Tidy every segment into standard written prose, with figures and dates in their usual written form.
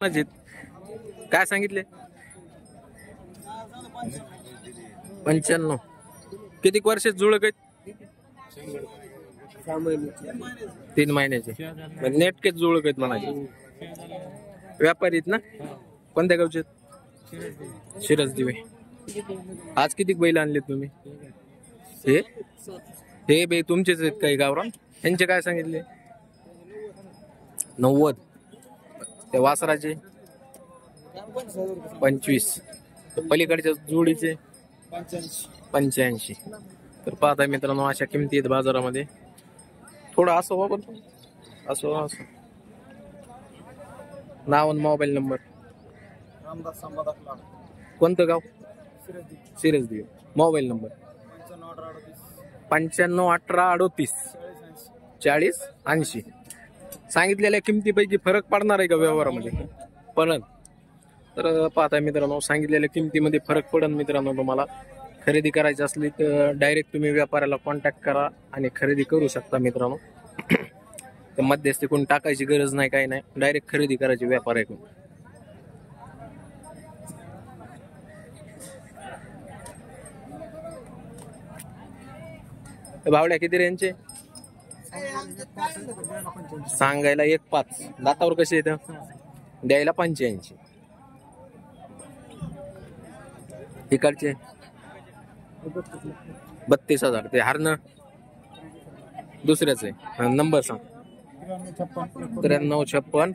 अजित काय सांगितले? 95. किती वर्षात जुळक आहेत? 3 महिन्याचे नेटकेच जुळक आहेत म्हणायचे. व्यापारी आहेत ना? कोणत्या गावचे? शिरस दिवे. आज किती बैल आणले तुम्ही? हे बे तुमचेच आहेत काही गावरान? यांचे काय सांगितले? 90. त्या वासराचे 25. पलीकडच्या जोडीचे 85. तर पाहता मित्रांनो अशा किमती आहेत बाजारामध्ये. थोडं असं वापरतो असं. नाव आणि मोबाईल नंबर. कोणतं गाव? सिरस देव. Mobile number 951838 4080. सांगितलेल्या किमतीपैकी फरक पडणार आहे का व्यवहारामध्ये? पडन. तर पाहता मित्रांनो सांगितलेल्या किमतीमध्ये फरक पडन मित्रांनो. तुम्हाला खरेदी करायची असली तर डायरेक्ट तुम्ही व्यापाऱ्याला कॉन्टॅक्ट करा आणि खरेदी करू शकता मित्रांनो. तर मध्यस्थी कोण टाकायची गरज नाही, काही नाही, डायरेक्ट खरेदी करायची व्यापाऱ्याकडून. भावड्या किती रेंजचे? सांगायला 1.5. दातावर कसे येतं? द्यायला 85. इकडचे 32,000. ते हरणं दुसऱ्याच आहे. नंबर सांग. 93 56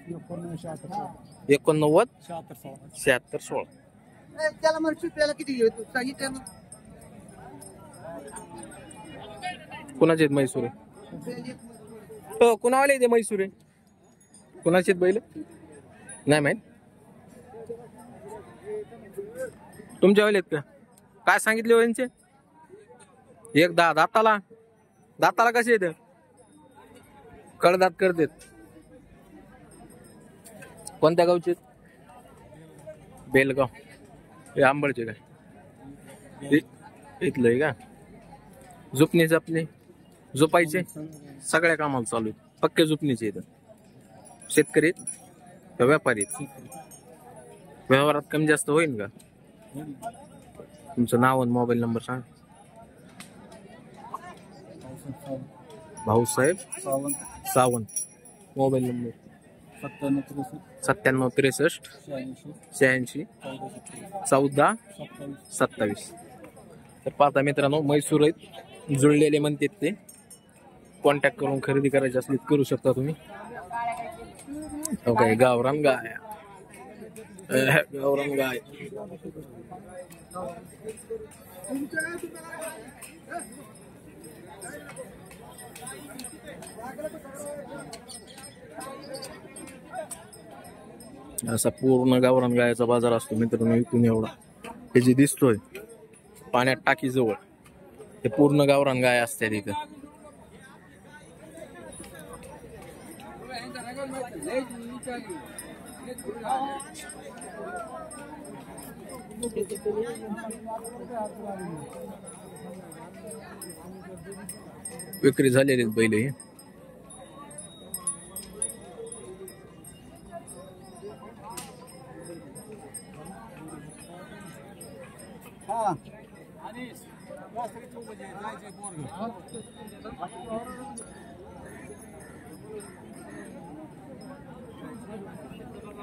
89 76 16. कुणाचे आहेत म्हैसूर? हो कुणावाले ते म्हैसूर आहे? कुणाचे आहेत बैल? नाही माहित. तुमच्यावाले आहेत का? काय सांगितले हो यांचे? 1.10. दाताला कसे येत? कडदात करतात. कोणत्या गावचे? बेलगाव. हे आंबळचे काय? इथलं आहे का? झुपणी झोपायचे सगळ्या कामाला चालू आहेत. पक्के झुपणीचे येतात. शेतकरी व्यापारी व्यवहारात कमी जास्त होईल का? तुमचं नाव आणि मोबाईल नंबर सांग. भाऊसाहेब सावंत. Mobile number 97 63 86 14 27. तर पाहता मित्रांनो म्हैसूर आहेत, जुळलेले म्हणतात ते. कॉन्टॅक्ट करून खरेदी करायची असली करू शकता तुम्ही. ओके गावरान गाय. गावरान गाय. असा पूर्ण गावरान गायचा बाजार असतो मित्रांनो. इथून एवढा हे जे दिसतोय पाण्यात टाकी जवळ ते पूर्ण गावरान गाय असते तिथं. विक्री झालेली बैल हे.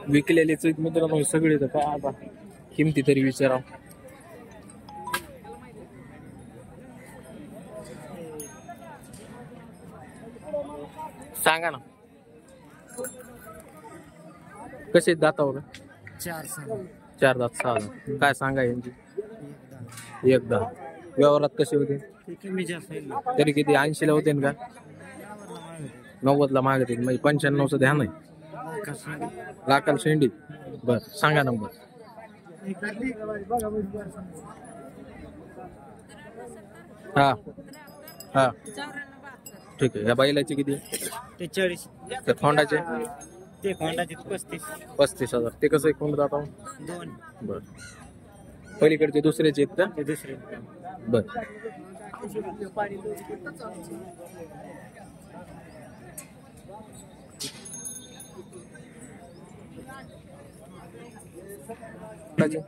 विकलेलेच मित्रांनो सगळे. तर काय आता किमती तरी विचारा. सांगा ना कसे दातावर? 4 दात 6 दात. काय सांगा यांची? 1.10. व्यवहारात कसे होते? तरी किती 80 ला होते का? 90 ला मागतील म्हणजे 95चं ध्यान आहे. लाकाल शेंडी. बर सांगा नंबर. हा हा ठीक आहे. या बैलाचे किती? 40. त्या खोंडाचे? ते खोंडाचे 35,000. ते कसं आहे खोंड दाता? 2. बर. पलीकडचे दुसऱ्याचे आहेत का? ते दुसरे. बर. कोंडाचे